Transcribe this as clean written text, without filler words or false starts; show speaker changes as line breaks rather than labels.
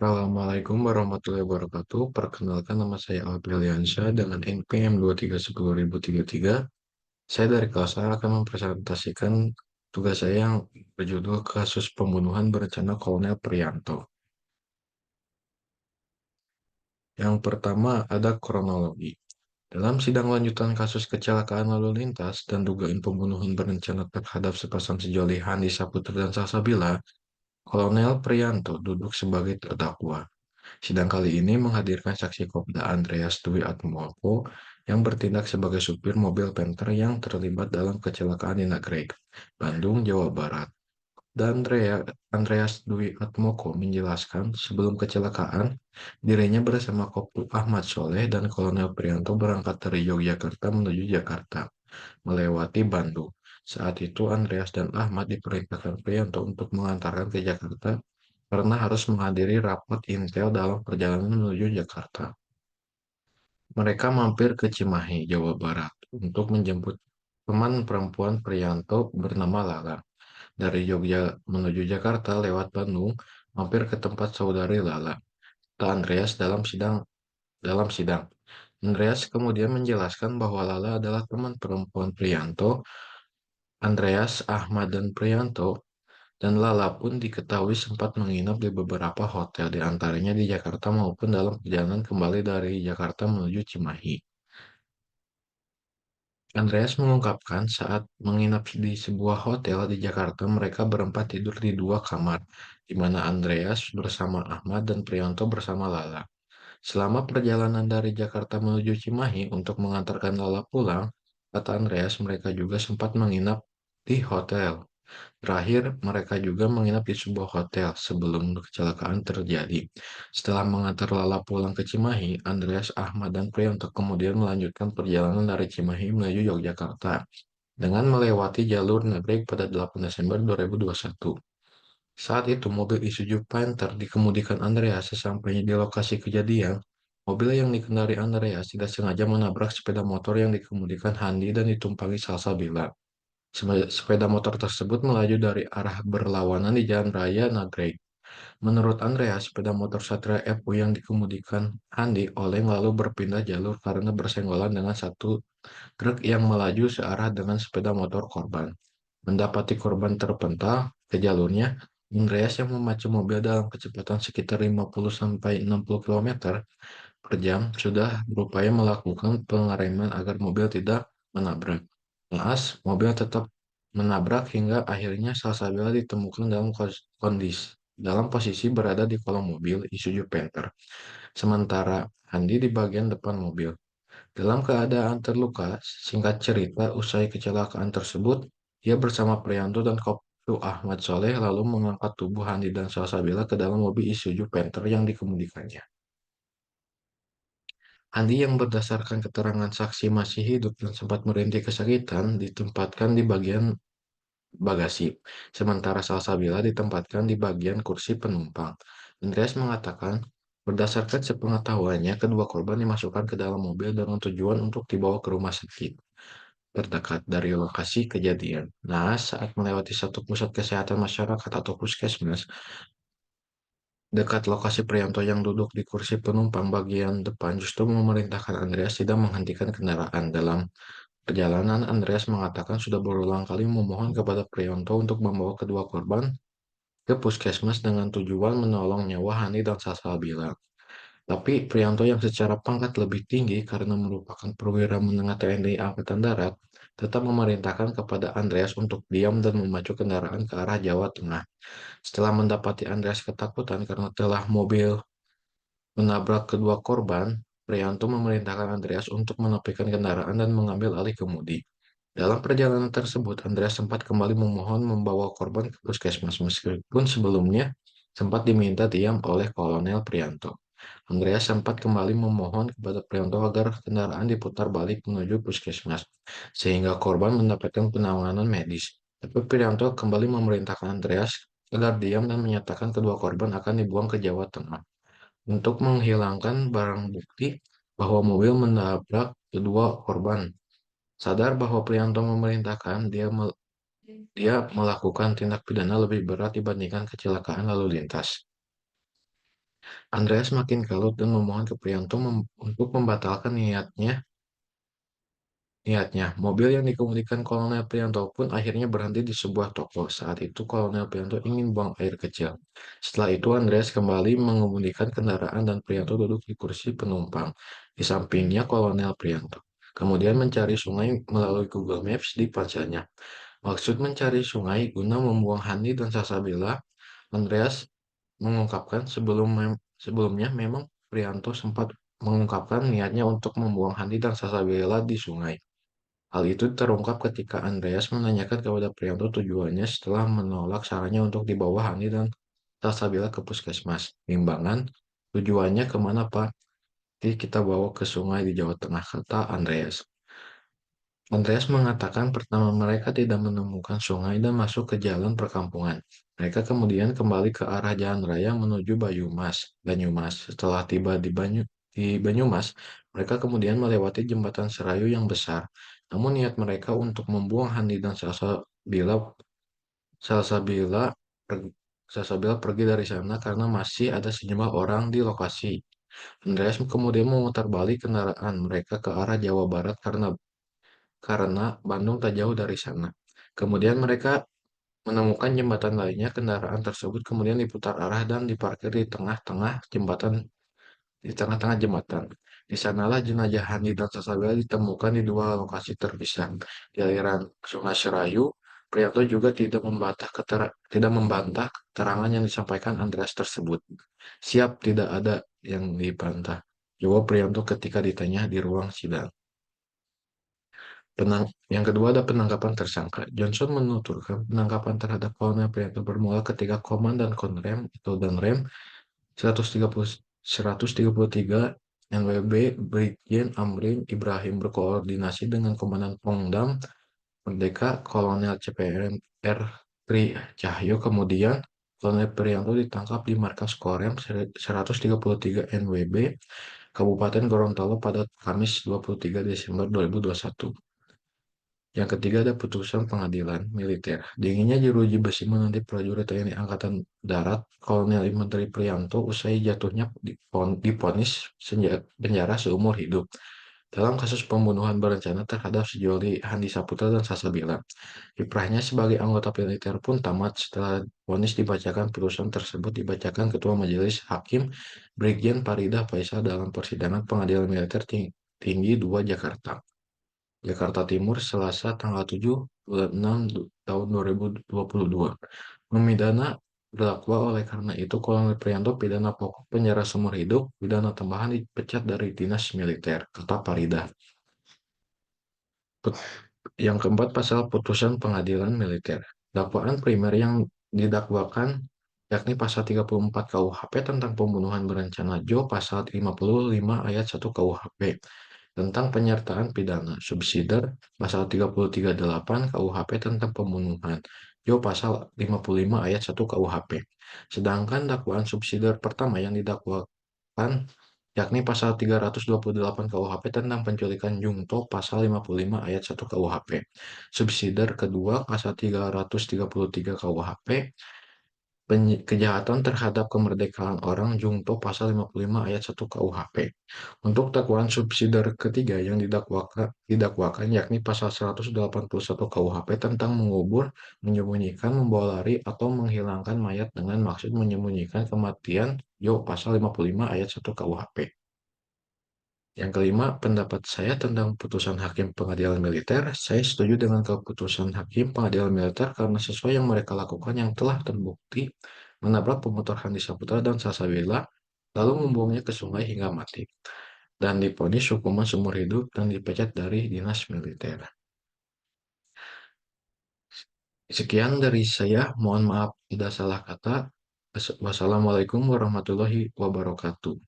Assalamualaikum warahmatullahi wabarakatuh. Perkenalkan nama saya Alfiliansyah dengan NPM 2310033. Saya dari kelas A akan mempresentasikan tugas saya yang berjudul Kasus Pembunuhan Berencana Kolonel Priyanto. Yang pertama ada kronologi. Dalam sidang lanjutan kasus kecelakaan lalu lintas dan dugaan pembunuhan berencana terhadap sepasang sejoli Handi Saputra dan Salsabila, Kolonel Priyanto duduk sebagai terdakwa. Sidang kali ini menghadirkan saksi Kopda Andreas Dwi Atmoko yang bertindak sebagai supir mobil Panther yang terlibat dalam kecelakaan di Nagreg, Bandung, Jawa Barat. Andreas Dwi Atmoko menjelaskan sebelum kecelakaan, dirinya bersama Koptu Ahmad Soleh dan Kolonel Prianto berangkat dari Yogyakarta menuju Jakarta, melewati Bandung. Saat itu Andreas dan Ahmad diperintahkan Prianto untuk mengantarkan ke Jakarta karena harus menghadiri rapat intel dalam perjalanan menuju Jakarta. Mereka mampir ke Cimahi, Jawa Barat, untuk menjemput teman perempuan Priyanto bernama Lala. Dari Jogja menuju Jakarta lewat Bandung, mampir ke tempat saudari Lala. Kata Andreas dalam sidang. Andreas kemudian menjelaskan bahwa Lala adalah teman perempuan Priyanto, Andreas, Ahmad, dan Priyanto. Dan Lala pun diketahui sempat menginap di beberapa hotel, di antaranya di Jakarta maupun dalam perjalanan kembali dari Jakarta menuju Cimahi. Andreas mengungkapkan saat menginap di sebuah hotel di Jakarta, mereka berempat tidur di dua kamar, di mana Andreas bersama Ahmad dan Priyanto bersama Lala. Selama perjalanan dari Jakarta menuju Cimahi untuk mengantarkan Lala pulang, kata Andreas mereka juga sempat menginap di hotel. Terakhir, mereka juga menginap di sebuah hotel sebelum kecelakaan terjadi. Setelah mengantar Lala pulang ke Cimahi, Andreas, Ahmad, dan Priyanto kemudian melanjutkan perjalanan dari Cimahi menuju Yogyakarta dengan melewati jalur Nagreg pada 8 Desember 2021. Saat itu, mobil Isuzu Panther dikemudikan Andreas sesampainya di lokasi kejadian. Mobil yang dikendari Andreas tidak sengaja menabrak sepeda motor yang dikemudikan Handi dan ditumpangi Salsabila. Sepeda motor tersebut melaju dari arah berlawanan di Jalan Raya Nagreg. Menurut Andreas, sepeda motor Satria FU yang dikemudikan Handi oleng lalu berpindah jalur karena bersenggolan dengan satu truk yang melaju searah dengan sepeda motor korban. Mendapati korban terpental ke jalurnya, Andreas yang memacu mobil dalam kecepatan sekitar 50-60 km per jam sudah berupaya melakukan pengereman agar mobil tidak menabrak. Naas, mobil tetap menabrak hingga akhirnya Salsabila ditemukan dalam posisi berada di kolong mobil Isuzu Panther, sementara Andi di bagian depan mobil. Dalam keadaan terluka, singkat cerita, usai kecelakaan tersebut, ia bersama Priyanto dan Koptu Ahmad Soleh lalu mengangkat tubuh Andi dan Salsabila ke dalam mobil Isuzu Panther yang dikemudikannya. Andi yang berdasarkan keterangan saksi masih hidup dan sempat merintih kesakitan ditempatkan di bagian bagasi, sementara Salsabila ditempatkan di bagian kursi penumpang. Andreas mengatakan, berdasarkan sepengetahuannya, kedua korban dimasukkan ke dalam mobil dengan tujuan untuk dibawa ke rumah sakit terdekat dari lokasi kejadian. Nah, saat melewati satu pusat kesehatan masyarakat atau puskesmas, dekat lokasi Priyanto yang duduk di kursi penumpang bagian depan justru memerintahkan Andreas tidak menghentikan kendaraan. Dalam perjalanan, Andreas mengatakan sudah berulang kali memohon kepada Priyanto untuk membawa kedua korban ke puskesmas dengan tujuan menolong nyawa Hani dan Salsabila. Tapi Priyanto yang secara pangkat lebih tinggi karena merupakan perwira menengah TNI Angkatan Darat tetap memerintahkan kepada Andreas untuk diam dan memacu kendaraan ke arah Jawa Tengah. Setelah mendapati Andreas ketakutan karena telah mobil menabrak kedua korban, Priyanto memerintahkan Andreas untuk menepikan kendaraan dan mengambil alih kemudi. Dalam perjalanan tersebut, Andreas sempat kembali memohon membawa korban ke puskesmas meskipun sebelumnya sempat diminta diam oleh Kolonel Priyanto. Andreas sempat kembali memohon kepada Priyanto agar kendaraan diputar balik menuju puskesmas, sehingga korban mendapatkan penanganan medis. Tapi Priyanto kembali memerintahkan Andreas agar diam dan menyatakan kedua korban akan dibuang ke Jawa Tengah untuk menghilangkan barang bukti bahwa mobil menabrak kedua korban. Sadar bahwa Priyanto memerintahkan dia melakukan tindak pidana lebih berat dibandingkan kecelakaan lalu lintas. Andreas makin kalut dan memohon ke Priyanto untuk membatalkan niatnya. Mobil yang dikemudikan Kolonel Priyanto pun akhirnya berhenti di sebuah toko. Saat itu Kolonel Priyanto ingin buang air kecil. Setelah itu Andreas kembali mengemudikan kendaraan dan Priyanto duduk di kursi penumpang. Di sampingnya Kolonel Priyanto. Kemudian mencari sungai melalui Google Maps di ponselnya. Maksud mencari sungai guna membuang Hani dan Salsabila, Andreas mengungkapkan sebelumnya memang Priyanto sempat mengungkapkan niatnya untuk membuang Hani dan Salsabila di sungai. Hal itu terungkap ketika Andreas menanyakan kepada Priyanto tujuannya setelah menolak sarannya untuk dibawa Hani dan Salsabila ke puskesmas. Timbangan, tujuannya kemana Pak? Jadi kita bawa ke sungai di Jawa Tengah, kata Andreas. Andreas mengatakan pertama mereka tidak menemukan sungai dan masuk ke jalan perkampungan. Mereka kemudian kembali ke arah jalan raya menuju Banyumas. Setelah tiba di Banyumas, mereka kemudian melewati jembatan Serayu yang besar. Namun niat mereka untuk membuang Handi dan Salsabila, per- Salsabila pergi dari sana karena masih ada sejumlah orang di lokasi. Andreas kemudian memutar balik kendaraan mereka ke arah Jawa Barat karena Bandung tak jauh dari sana. Kemudian mereka menemukan jembatan lainnya, kendaraan tersebut kemudian diputar arah dan diparkir di tengah-tengah jembatan. Di sanalah jenazah Hani dan Sasabila ditemukan di dua lokasi terpisah. Di aliran Sungai Serayu, Priyanto juga tidak membantah keterangan yang disampaikan Andreas tersebut. Siap, tidak ada yang dibantah. Jawab Priyanto ketika ditanya di ruang sidang. Yang kedua ada penangkapan tersangka. Johnson menuturkan penangkapan terhadap Kolonel Priyanto bermula ketika Komandan Konrem atau Danrem 133 NWB Brigjen Amrin Ibrahim berkoordinasi dengan Komandan Pongdam Merdeka Kolonel CPRM R. Tri Cahyo. Kemudian Kolonel Priyanto ditangkap di markas Korem 133 NWB Kabupaten Gorontalo pada Kamis 23 Desember 2021. Yang ketiga ada putusan pengadilan militer. Dinginnya jeruji besi menanti prajurit TNI Angkatan Darat Kolonel Infanteri Priyanto usai jatuhnya divonis penjara seumur hidup dalam kasus pembunuhan berencana terhadap sejoli Handi Saputra dan Salsabila. Kiprahnya sebagai anggota militer pun tamat setelah vonis dibacakan. Putusan tersebut dibacakan Ketua Majelis Hakim Brigjen Faridah Faisal dalam persidangan Pengadilan Militer Tinggi 2 Jakarta. Jakarta Timur, Selasa tanggal 7 bulan 6 tahun 2022. Memidana berdakwa oleh karena itu Kolonel Priyanto pidana pokok penjara seumur hidup, pidana tambahan dipecat dari dinas militer, kata Parida. Put- Yang keempat, pasal putusan pengadilan militer. Dakwaan primer yang didakwakan yakni pasal 34 KUHP tentang pembunuhan berencana pasal 55 ayat 1 KUHP tentang penyertaan pidana, subsidiar pasal 33(8) KUHP tentang pembunuhan, pasal 55 ayat 1 KUHP. Sedangkan dakwaan subsidiar pertama yang didakwakan yakni pasal 328 KUHP tentang penculikan Jungto pasal 55 ayat 1 KUHP. Subsidiar kedua pasal 333 KUHP kejahatan terhadap kemerdekaan orang Jungto pasal 55 ayat 1 KUHP. Untuk dakwaan subsidiar ketiga yang didakwakan yakni pasal 181 KUHP tentang mengubur, menyembunyikan, membawa lari atau menghilangkan mayat dengan maksud menyembunyikan kematian pasal 55 ayat 1 KUHP. Yang kelima, pendapat saya tentang putusan Hakim Pengadilan Militer. Saya setuju dengan keputusan Hakim Pengadilan Militer karena sesuai yang mereka lakukan yang telah terbukti menabrak pemotor Handi Saputra dan Salsabila, lalu membuangnya ke sungai hingga mati, dan diponis hukuman seumur hidup dan dipecat dari dinas militer. Sekian dari saya, mohon maaf tidak salah kata. Wassalamualaikum warahmatullahi wabarakatuh.